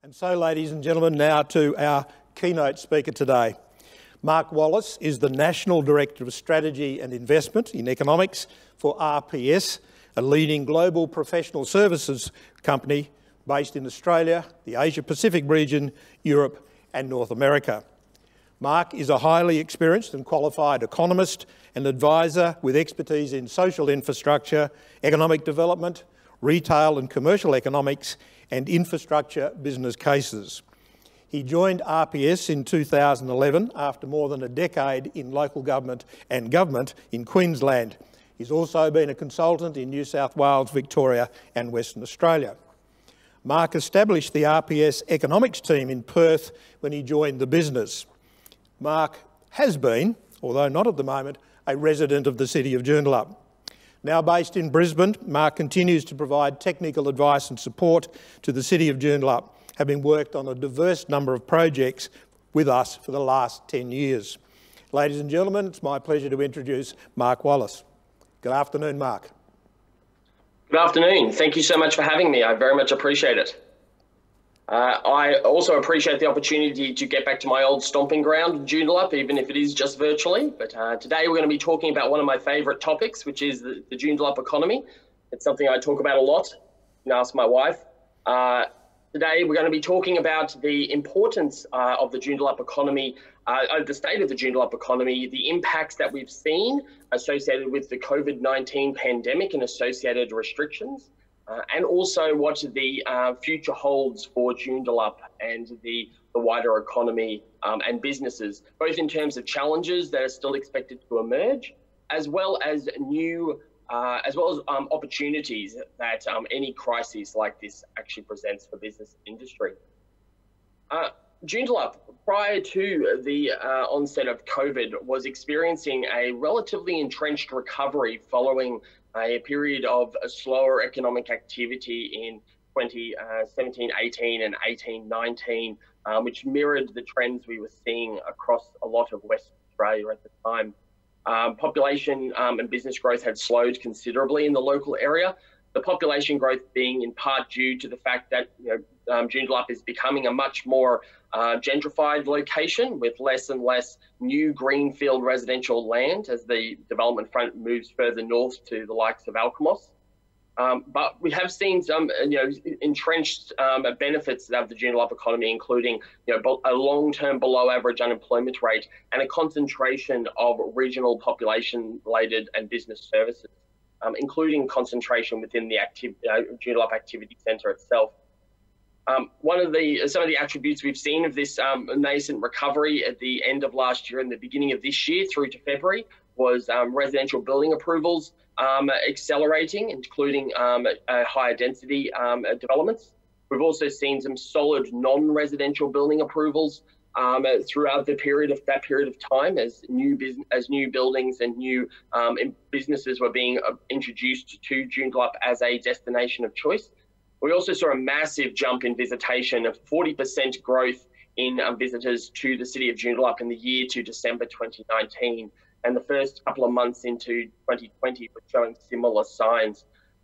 And so, ladies and gentlemen, now to our keynote speaker today. Mark Wallace is the National Director of Strategy and Investment in Economics for RPS, a leading global professional services company based in Australia, the Asia-Pacific region, Europe and North America. Mark is a highly experienced and qualified economist and advisor with expertise in social infrastructure, economic development, retail and commercial economics and infrastructure business cases. He joined RPS in 2011 after more than a decade in local government and government in Queensland. He's also been a consultant in New South Wales, Victoria and Western Australia. Mark established the RPS economics team in Perth when he joined the business. Mark has been, although not at the moment, a resident of the city of Joondalup. Now based in Brisbane, Mark continues to provide technical advice and support to the city of Joondalup, having worked on a diverse number of projects with us for the last 10 years. Ladies and gentlemen, it's my pleasure to introduce Mark Wallace. Good afternoon, Mark. Good afternoon. Thank you so much for having me. I very much appreciate it. I also appreciate the opportunity to get back to my old stomping ground, Joondalup, even if it is just virtually. But today we're going to be talking about one of my favourite topics, which is the Joondalup economy. It's something I talk about a lot. You can ask my wife. Today we're going to be talking about the importance of the Joondalup economy, the state of the Joondalup economy, the impacts that we've seen associated with the COVID-19 pandemic and associated restrictions. And also what the future holds for Joondalup and the wider economy and businesses, both in terms of challenges that are still expected to emerge, as well as opportunities that any crisis like this actually presents for business industry. Joondalup, prior to the onset of COVID, was experiencing a relatively entrenched recovery following a period of a slower economic activity in 2017-18 and 18-19, which mirrored the trends we were seeing across a lot of Western Australia at the time. Population and business growth had slowed considerably in the local area. The population growth being in part due to the fact that Joondalup is becoming a much more gentrified location with less and less new greenfield residential land as the development front moves further north to the likes of Alkimos. But we have seen some entrenched benefits of the Joondalup economy, including a long-term below-average unemployment rate and a concentration of regional population-related and business services, including concentration within the Joondalup Activity Centre itself. Some of the attributes we've seen of this nascent recovery at the end of last year and the beginning of this year through to February was residential building approvals accelerating, including higher density developments. We've also seen some solid non-residential building approvals throughout that period of time as new buildings and new businesses were being introduced to Joondalup as a destination of choice. We also saw a massive jump in visitation, of 40% growth in visitors to the city of Joondalup in the year to December 2019. And the first couple of months into 2020 were showing similar signs.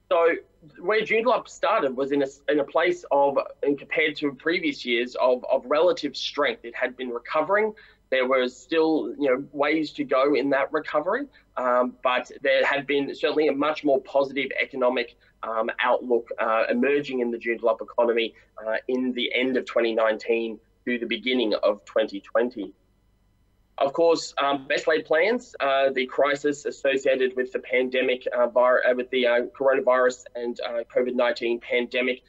So where Joondalup started was in a place of, and compared to previous years, of relative strength. It had been recovering. There was still ways to go in that recovery, but there had been certainly a much more positive economic outlook emerging in the Joondalup economy in the end of 2019 to the beginning of 2020. Of course, best laid plans, the crisis associated with the pandemic, with the coronavirus and COVID-19 pandemic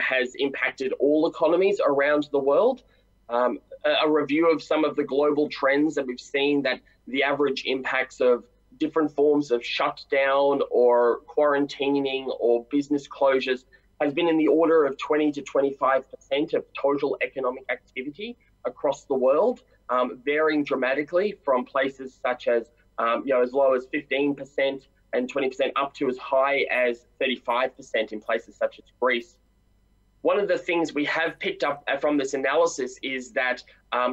has impacted all economies around the world. A review of some of the global trends that we've seen, that the average impacts of different forms of shutdown or quarantining or business closures has been in the order of 20 to 25% of total economic activity across the world, varying dramatically from places such as, as low as 15% and 20% up to as high as 35% in places such as Greece. One of the things we have picked up from this analysis is that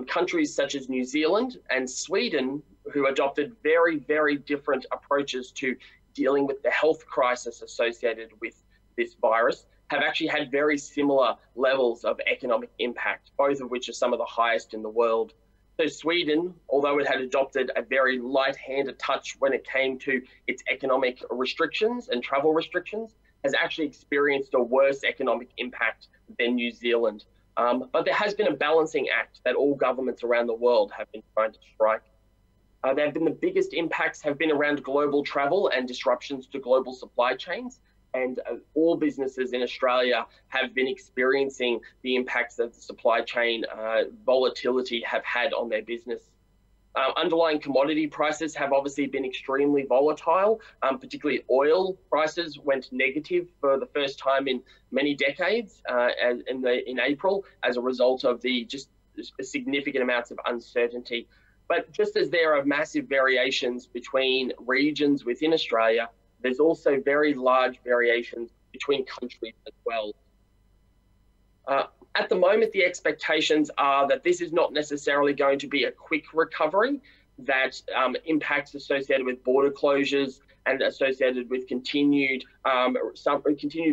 countries such as New Zealand and Sweden, who adopted very, very different approaches to dealing with the health crisis associated with this virus, have actually had very similar levels of economic impact, both of which are some of the highest in the world. So Sweden, although it had adopted a very light-handed touch when it came to its economic restrictions and travel restrictions, has actually experienced a worse economic impact than New Zealand. But there has been a balancing act that all governments around the world have been trying to strike. There have been the biggest impacts have been around global travel and disruptions to global supply chains. And all businesses in Australia have been experiencing the impacts that the supply chain volatility have had on their business. Underlying commodity prices have obviously been extremely volatile, particularly oil prices went negative for the first time in many decades in April as a result of the just significant amounts of uncertainty. But just as there are massive variations between regions within Australia, there's also very large variations between countries as well. At the moment, the expectations are that this is not necessarily going to be a quick recovery, that impacts associated with border closures and associated with continued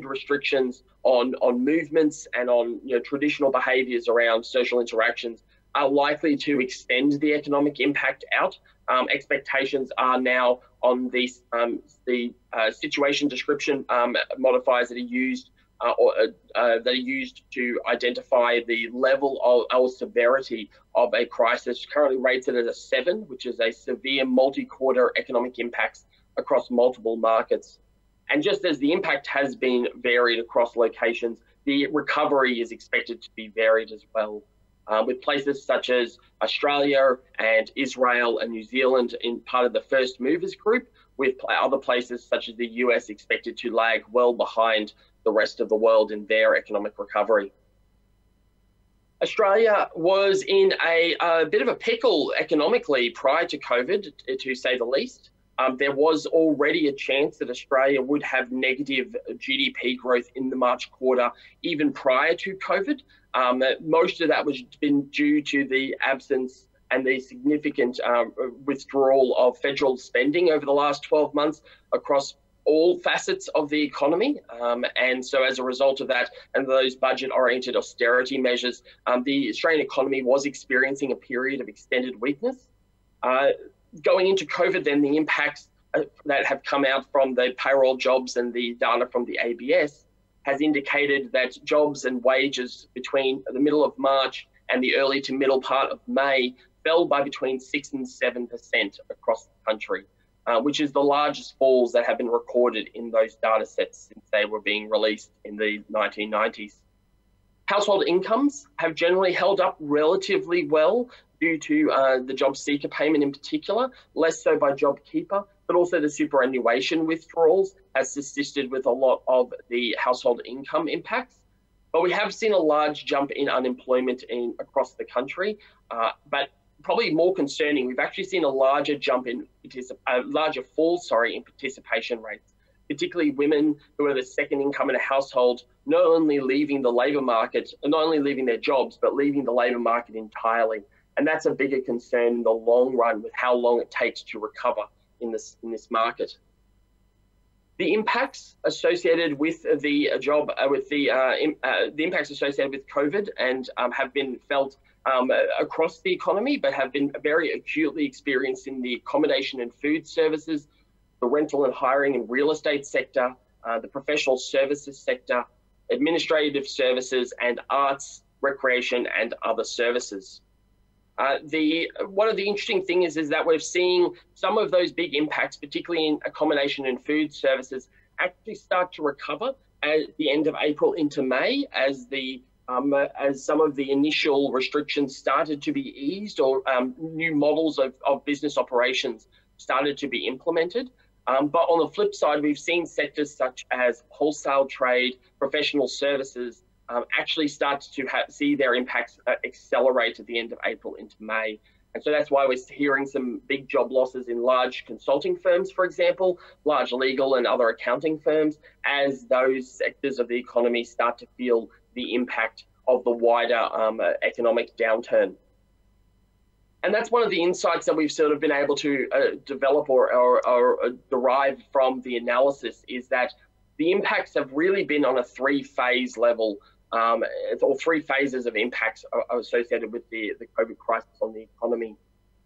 restrictions on movements and on traditional behaviours around social interactions are likely to extend the economic impact out. Expectations are now on the situation description modifiers that are used to identify the level or severity of a crisis, currently rated at a 7, which is a severe multi-quarter economic impacts across multiple markets. And just as the impact has been varied across locations, the recovery is expected to be varied as well. With places such as Australia and Israel and New Zealand in part of the first movers group, with other places such as the US expected to lag well behind the rest of the world in their economic recovery. Australia was in a bit of a pickle economically prior to COVID, to say the least. There was already a chance that Australia would have negative GDP growth in the March quarter, even prior to COVID. Most of that was been due to the absence and the significant withdrawal of federal spending over the last 12 months across all facets of the economy. And so as a result of that and those budget-oriented austerity measures, the Australian economy was experiencing a period of extended weakness. Going into COVID, then the impacts that have come out from the payroll jobs and the data from the ABS has indicated that jobs and wages between the middle of March and the early to middle part of May fell by between 6 and 7% across the country, which is the largest falls that have been recorded in those data sets since they were being released in the 1990s. Household incomes have generally held up relatively well due to the job seeker payment in particular, less so by JobKeeper, but also the superannuation withdrawals has assisted with a lot of the household income impacts. But we have seen a large jump in unemployment across the country, but probably more concerning, we've actually seen a larger jump in larger fall, in participation rates, particularly women who are the second income in a household, not only leaving the labour market, not only leaving their jobs, but leaving the labour market entirely. And that's a bigger concern in the long run with how long it takes to recover in this market. The impacts associated with the impacts associated with COVID and have been felt across the economy, but have been very acutely experienced in the accommodation and food services, the rental and hiring and real estate sector, the professional services sector, administrative services, and arts, recreation, and other services. One of the interesting things is that we're seeing some of those big impacts, particularly in accommodation and food services, actually start to recover at the end of April into May as some of the initial restrictions started to be eased or new models of business operations started to be implemented. But on the flip side, we've seen sectors such as wholesale trade, professional services, actually start to see their impacts accelerate at the end of April into May. And so that's why we're hearing some big job losses in large consulting firms, for example, large legal and other accounting firms, as those sectors of the economy start to feel the impact of the wider economic downturn. And that's one of the insights that we've sort of been able to develop or derive from the analysis, is that the impacts have really been on a three-phase level, or three phases of impacts associated with the COVID crisis on the economy.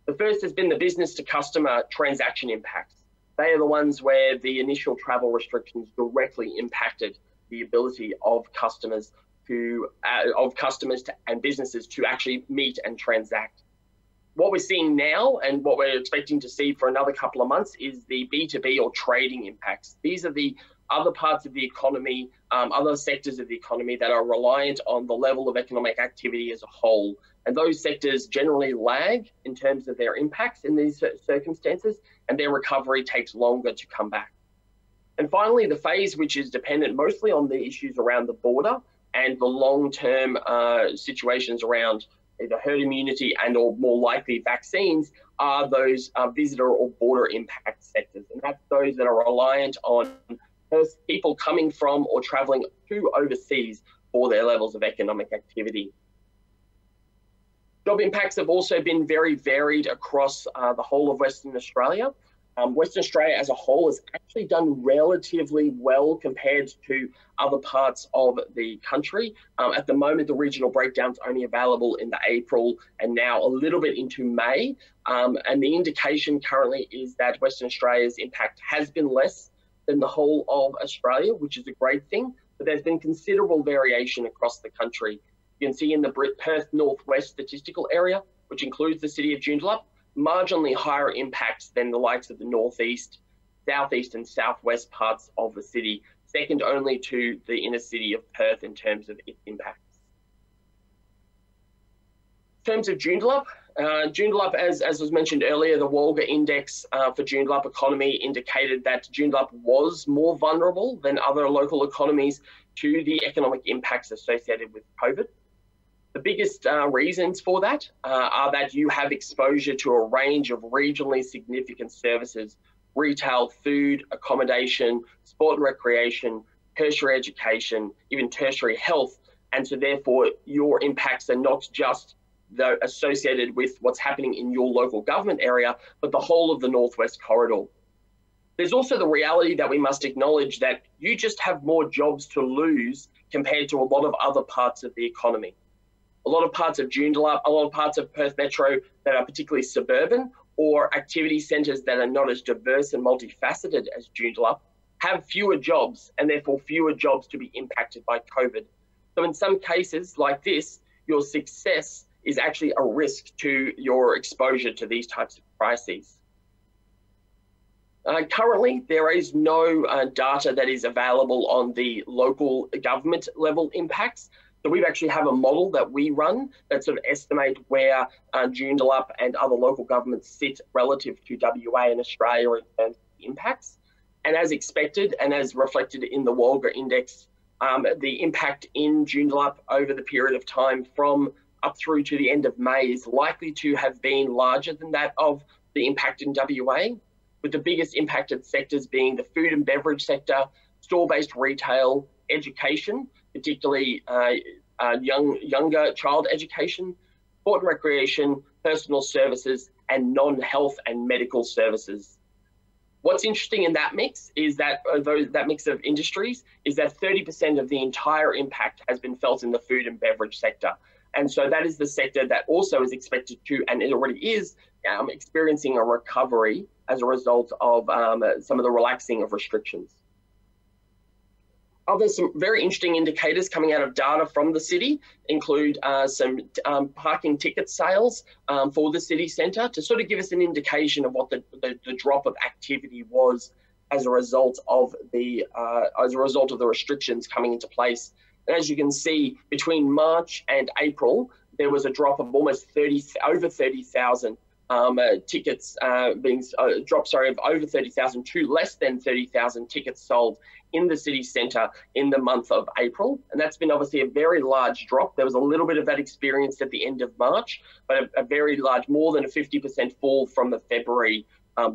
The first has been the business to customer transaction impacts. They are the ones where the initial travel restrictions directly impacted the ability of customers and businesses to actually meet and transact. What we're seeing now and what we're expecting to see for another couple of months is the B2B or trading impacts. These are the other parts of the economy, other sectors of the economy that are reliant on the level of economic activity as a whole. And those sectors generally lag in terms of their impacts in these circumstances, and their recovery takes longer to come back. And finally, the phase which is dependent mostly on the issues around the border and the long-term situations around either herd immunity and or more likely vaccines are those visitor or border impact sectors. And that's those that are reliant on people coming from or traveling to overseas for their levels of economic activity. Job impacts have also been very varied across the whole of Western Australia. Western Australia as a whole has actually done relatively well compared to other parts of the country. At the moment, the regional breakdown's only available in the April and now a little bit into May. And the indication currently is that Western Australia's impact has been less than the whole of Australia, which is a great thing, but there's been considerable variation across the country. You can see in the Perth Northwest statistical area, which includes the city of Joondalup, marginally higher impacts than the likes of the northeast, southeast and southwest parts of the city, second only to the inner city of Perth in terms of its impacts. In terms of Joondalup, Joondalup, as was mentioned earlier, the Walga Index for Joondalup economy indicated that Joondalup was more vulnerable than other local economies to the economic impacts associated with COVID. The biggest reasons for that are that you have exposure to a range of regionally significant services: retail, food, accommodation, sport and recreation, tertiary education, even tertiary health. And so therefore your impacts are not just associated with what's happening in your local government area, but the whole of the Northwest Corridor. There's also the reality that we must acknowledge that you just have more jobs to lose compared to a lot of other parts of the economy. A lot of parts of Joondalup, a lot of parts of Perth Metro that are particularly suburban or activity centres that are not as diverse and multifaceted as Joondalup have fewer jobs and therefore fewer jobs to be impacted by COVID. So in some cases like this, your success is actually a risk to your exposure to these types of crises. Currently, there is no data that is available on the local government level impacts. So we actually have a model that we run that sort of estimate where Joondalup and other local governments sit relative to WA and Australia in terms of impacts. And as expected and as reflected in the Walga Index, the impact in Joondalup over the period of time from up through to the end of May is likely to have been larger than that of the impact in WA, with the biggest impacted sectors being the food and beverage sector, store-based retail, education, particularly younger child education, sport and recreation, personal services, and non-health and medical services. What's interesting in that mix is that that mix of industries is that 30% of the entire impact has been felt in the food and beverage sector. And so that is the sector that also is expected to, and it already is, experiencing a recovery as a result of some of the relaxing of restrictions. There's some very interesting indicators coming out of data from the city, include some parking ticket sales for the city centre to sort of give us an indication of what the drop of activity was as a result of the restrictions coming into place. And as you can see, between March and April, there was a drop of almost over 30,000 tickets of over 30,000 to less than 30,000 tickets sold in the city centre in the month of April. And that's been obviously a very large drop. There was a little bit of that experienced at the end of March, but a very large, more than a 50% fall from the February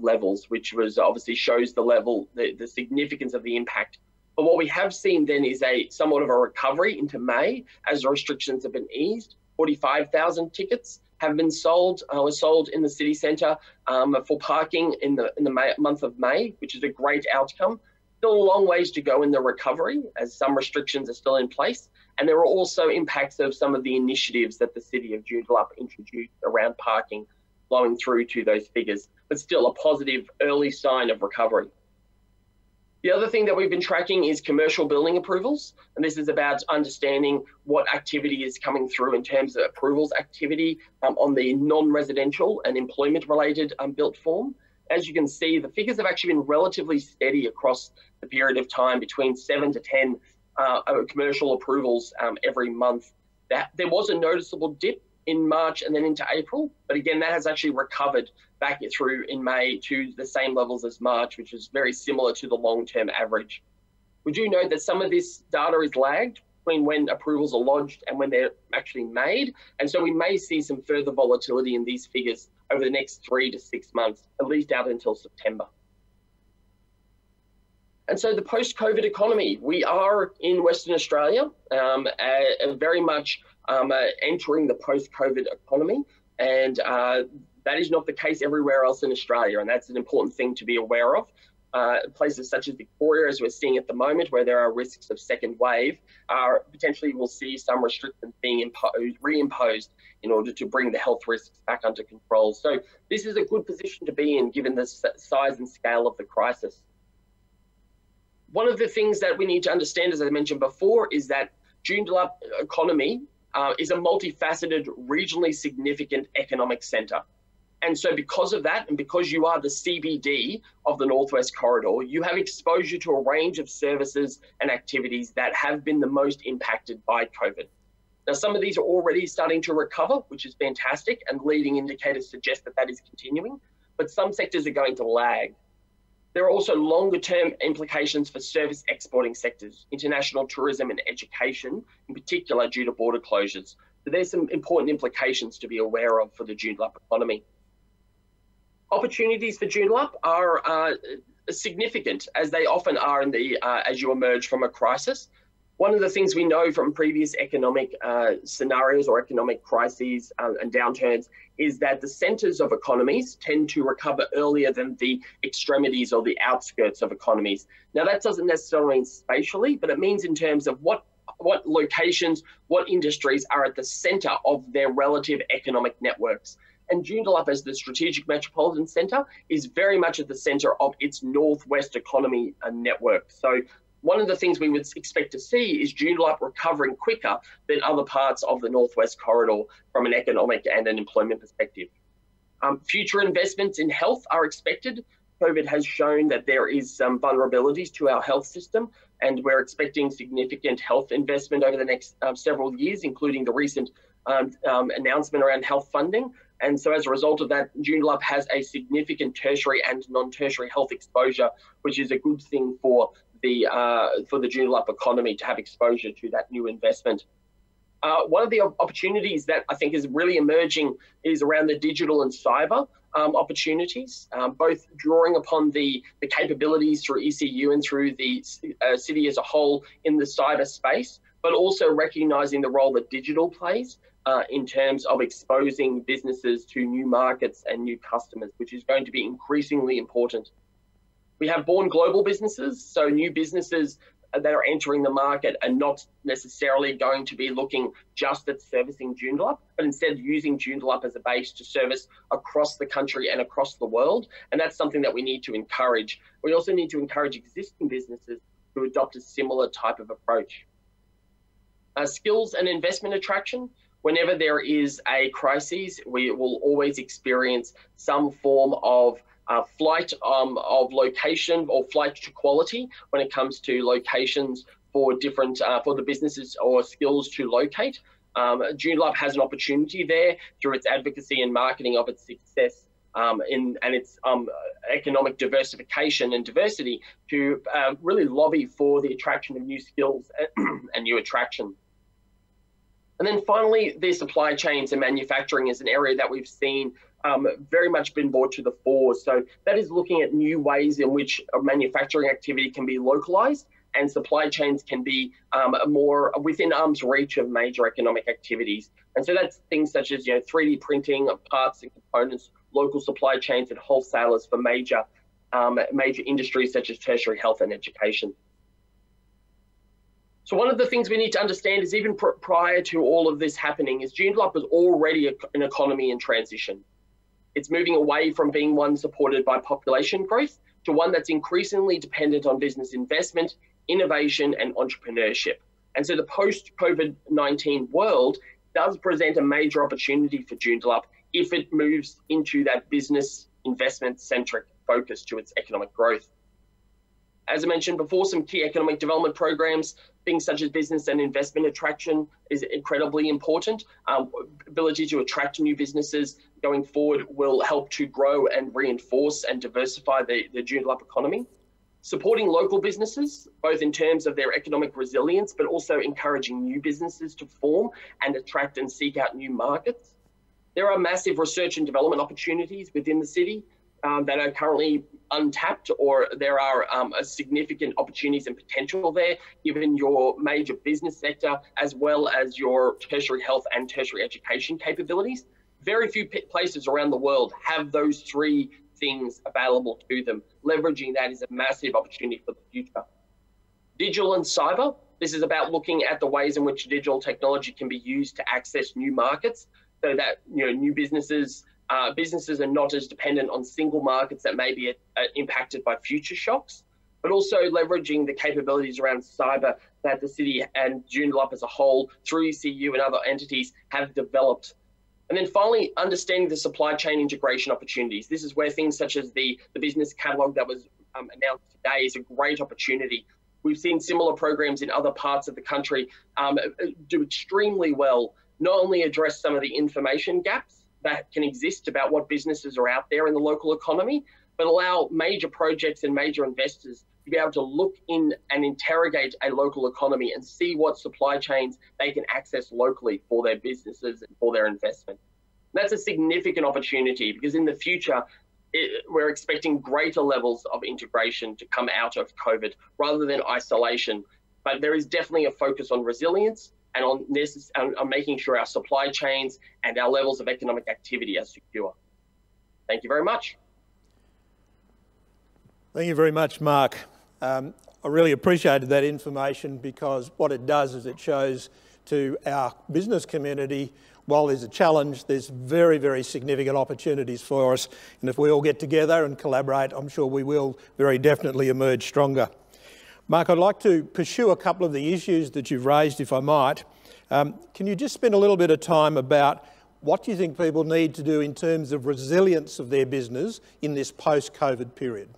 levels, which was obviously shows the level, the significance of the impact. But what we have seen then is somewhat of a recovery into May as the restrictions have been eased. 45,000 tickets have been sold, were sold in the city centre for parking in the month of May, which is a great outcome. Still a long ways to go in the recovery, as some restrictions are still in place. And there are also impacts of some of the initiatives that the City of Joondalup introduced around parking flowing through to those figures, but still a positive early sign of recovery. The other thing that we've been tracking is commercial building approvals, and this is about understanding what activity is coming through in terms of approvals activity on the non-residential and employment-related built form. As you can see, the figures have actually been relatively steady across the period of time, between 7 to 10 commercial approvals every month. There was a noticeable dip in March and then into April, but again, that has actually recovered back through in May to the same levels as March, which is very similar to the long-term average. We do know that some of this data is lagged between when approvals are lodged and when they're actually made, and so we may see some further volatility in these figures over the next 3 to 6 months, at least out until September. And so the post-COVID economy, we are in Western Australia, very much entering the post-COVID economy, and that is not the case everywhere else in Australia, and that's an important thing to be aware of. Places such as Victoria, as we're seeing at the moment, where there are risks of second wave, potentially we'll see some restrictions being reimposed in order to bring the health risks back under control. So this is a good position to be in, given the size and scale of the crisis. One of the things that we need to understand, as I mentioned before, is that Joondalup economy is a multifaceted, regionally significant economic centre. And so because of that, and because you are the CBD of the Northwest Corridor, you have exposure to a range of services and activities that have been the most impacted by COVID. Now, some of these are already starting to recover, which is fantastic, and leading indicators suggest that that is continuing, but some sectors are going to lag. There are also longer-term implications for service exporting sectors, international tourism and education, in particular due to border closures. So there's some important implications to be aware of for the Joondalup economy. Opportunities for Joondalup are significant, as they often are in as you emerge from a crisis. One of the things we know from previous economic scenarios or economic crises and downturns is that the centres of economies tend to recover earlier than the extremities or the outskirts of economies. Now, that doesn't necessarily mean spatially, but it means in terms of what locations, what industries are at the centre of their relative economic networks. And Joondalup, as the strategic metropolitan centre, is very much at the centre of its northwest economy network. So one of the things we would expect to see is Joondalup recovering quicker than other parts of the Northwest Corridor from an economic and an employment perspective. Future investments in health are expected. COVID has shown that there is some vulnerabilities to our health system, and we're expecting significant health investment over the next several years, including the recent announcement around health funding. And so as a result of that, Joondalup has a significant tertiary and non-tertiary health exposure, which is a good thing for the Joondalup economy to have exposure to that new investment. One of the opportunities that I think is really emerging is around the digital and cyber opportunities, both drawing upon the capabilities through ECU and through the city as a whole in the cyber space, but also recognising the role that digital plays in terms of exposing businesses to new markets and new customers, which is going to be increasingly important. We have born global businesses, so new businesses that are entering the market are not necessarily going to be looking just at servicing Joondalup, but instead using Joondalup as a base to service across the country and across the world. And that's something that we need to encourage. We also need to encourage existing businesses to adopt a similar type of approach. Skills and investment attraction. Whenever there is a crisis, we will always experience some form of flight of location or flight to quality when it comes to locations for different for the businesses or skills to locate. Joondalup has an opportunity there through its advocacy and marketing of its success and its economic diversification and diversity to really lobby for the attraction of new skills and new attraction. And then finally, the supply chains and manufacturing is an area that we've seen very much been brought to the fore. So that is looking at new ways in which manufacturing activity can be localized and supply chains can be more within arm's reach of major economic activities. And so that's things such as 3D printing of parts and components, local supply chains and wholesalers for major major industries such as tertiary health and education. So one of the things we need to understand is even prior to all of this happening is Joondalup was already an economy in transition. It's moving away from being one supported by population growth to one that's increasingly dependent on business investment, innovation and entrepreneurship. And so the post-COVID-19 world does present a major opportunity for Joondalup if it moves into that business investment-centric focus to its economic growth. As I mentioned before, some key economic development programs, things such as business and investment attraction is incredibly important. Ability to attract new businesses going forward will help to grow and reinforce and diversify the Joondalup economy. Supporting local businesses, both in terms of their economic resilience, but also encouraging new businesses to form and attract and seek out new markets. There are massive research and development opportunities within the city that are currently untapped, or there are significant opportunities and potential there, given your major business sector, as well as your tertiary health and tertiary education capabilities. Very few places around the world have those three things available to them. Leveraging that is a massive opportunity for the future. Digital and cyber. This is about looking at the ways in which digital technology can be used to access new markets, so that new businesses are not as dependent on single markets that may be impacted by future shocks, but also leveraging the capabilities around cyber that the city and Joondalup as a whole, through ECU and other entities, have developed. And then finally, understanding the supply chain integration opportunities. This is where things such as the business catalogue that was announced today is a great opportunity. We've seen similar programs in other parts of the country do extremely well, not only address some of the information gaps that can exist about what businesses are out there in the local economy, but allow major projects and major investors to be able to look in and interrogate a local economy and see what supply chains they can access locally for their businesses and for their investment. That's a significant opportunity, because in the future, we're expecting greater levels of integration to come out of COVID rather than isolation. But there is definitely a focus on resilience and on making sure our supply chains and our levels of economic activity are secure. Thank you very much. Thank you very much, Mark. I really appreciated that information, because what it does is it shows to our business community, while there's a challenge, there's very, very significant opportunities for us. And if we all get together and collaborate, I'm sure we will very definitely emerge stronger. Mark, I'd like to pursue a couple of the issues that you've raised, if I might. Can you just spend a little bit of time about what you think people need to do in terms of resilience of their business in this post-COVID period?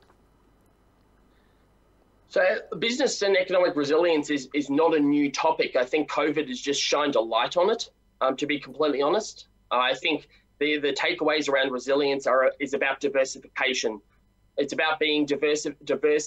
So business and economic resilience is not a new topic. I think COVID has just shined a light on it, to be completely honest. I think the takeaways around resilience is about diversification. It's about being diverse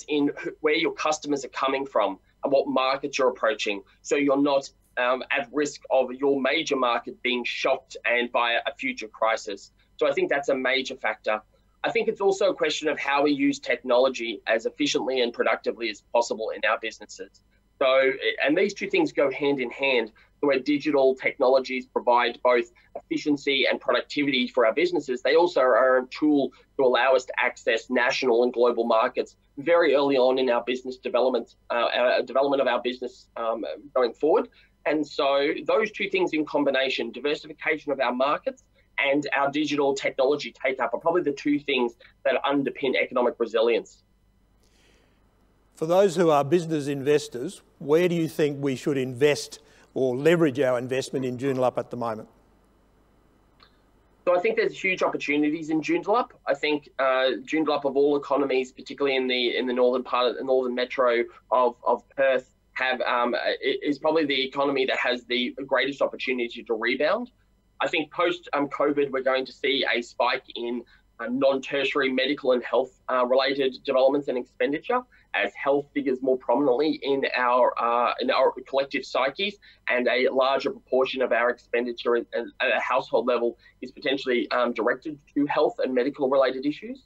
in where your customers are coming from and what markets you're approaching, so you're not at risk of your major market being shocked and by a future crisis. So I think that's a major factor. I think it's also a question of how we use technology as efficiently and productively as possible in our businesses. So, and these two things go hand in hand, where digital technologies provide both efficiency and productivity for our businesses. They also are a tool to allow us to access national and global markets very early on in our business development, development of our business going forward. And so those two things in combination, diversification of our markets and our digital technology take-up, are probably the two things that underpin economic resilience. For those who are business investors, where do you think we should invest or leverage our investment in Joondalup at the moment? So I think there's huge opportunities in Joondalup. I think Joondalup, of all economies, particularly in the northern part of the northern metro of Perth, is probably the economy that has the greatest opportunity to rebound. I think post-COVID, we're going to see a spike in non-tertiary medical and health related developments and expenditure, as health figures more prominently in our collective psyches, and a larger proportion of our expenditure at a household level is potentially directed to health and medical related issues.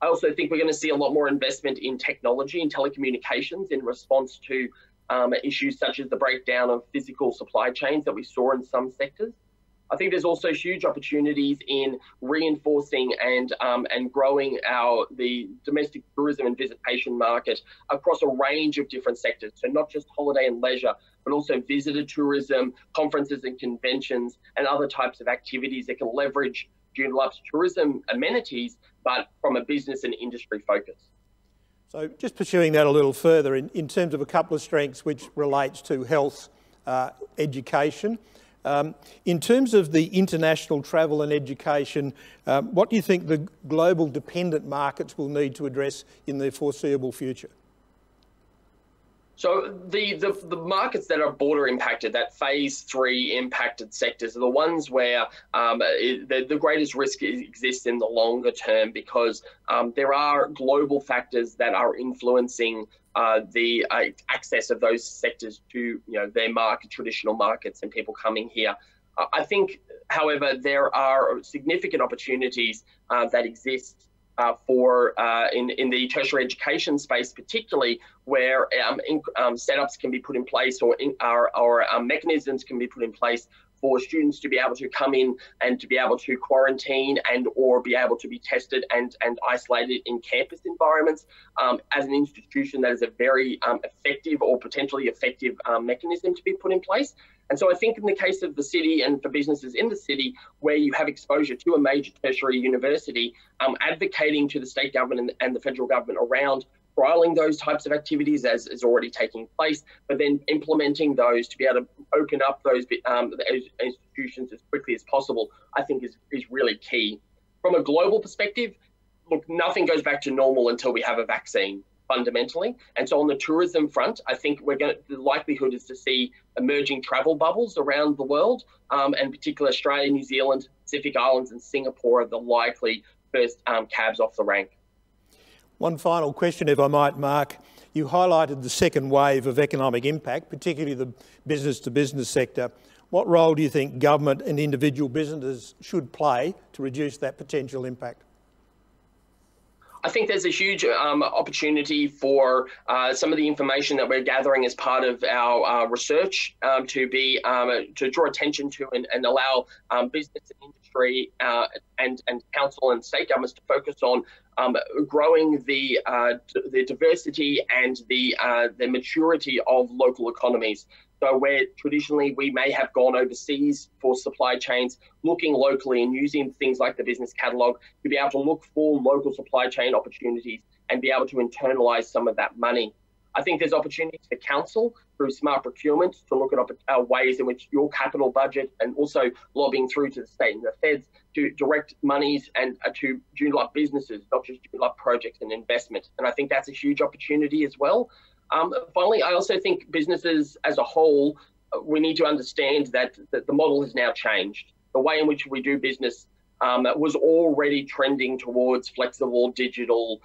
I also think we're going to see a lot more investment in technology and telecommunications in response to issues such as the breakdown of physical supply chains that we saw in some sectors. I think there's also huge opportunities in reinforcing and growing the domestic tourism and visitation market across a range of different sectors. So not just holiday and leisure, but also visitor tourism, conferences and conventions, and other types of activities that can leverage Joondalup's tourism amenities, but from a business and industry focus. So just pursuing that a little further in terms of a couple of strengths which relates to health, education. In terms of the international travel and education, what do you think the global dependent markets will need to address in the foreseeable future? So the markets that are border impacted, that phase 3 impacted sectors, are the ones where the greatest risk exists in the longer term, because there are global factors that are influencing the access of those sectors to their traditional markets and people coming here. I think, however, there are significant opportunities that exist in the tertiary education space, particularly where setups can be put in place, or mechanisms can be put in place for students to be able to come in and to be able to quarantine or be able to be tested and isolated in campus environments as an institution. That is a very effective or potentially effective mechanism to be put in place. And so I think in the case of the city and for businesses in the city where you have exposure to a major tertiary university, advocating to the state government and the federal government around trialling those types of activities as is already taking place, but then implementing those to be able to open up those institutions as quickly as possible, I think is really key. From a global perspective, look, nothing goes back to normal until we have a vaccine, fundamentally. And so on the tourism front, I think the likelihood is to see emerging travel bubbles around the world, and particularly Australia, New Zealand, Pacific Islands and Singapore are the likely first cabs off the rank. One final question, if I might, Mark. You highlighted the second wave of economic impact, particularly the business-to-business sector. What role do you think government and individual businesses should play to reduce that potential impact? I think there's a huge opportunity for some of the information that we're gathering as part of our research to draw attention to and allow business and industry and council and state governments to focus on growing the diversity and the maturity of local economies. So where traditionally we may have gone overseas for supply chains, looking locally and using things like the business catalogue to be able to look for local supply chain opportunities and be able to internalise some of that money. I think there's opportunities for council through smart procurement to look at ways in which your capital budget, and also lobbying through to the state and the feds to direct monies and to Joondalup businesses, not just Joondalup projects and investment. And I think that's a huge opportunity as well. Finally, I also think businesses as a whole, we need to understand that the model has now changed. The way in which we do business was already trending towards flexible, digital,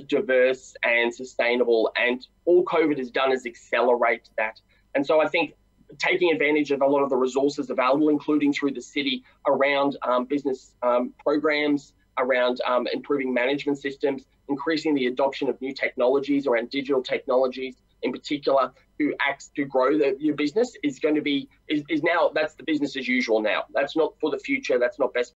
diverse and sustainable. And all COVID has done is accelerate that. And so I think taking advantage of a lot of the resources available, including through the city, around business programs, around improving management systems, increasing the adoption of new technologies around digital technologies in particular to grow your business is now, that's the business as usual now. That's not for the future, that's not best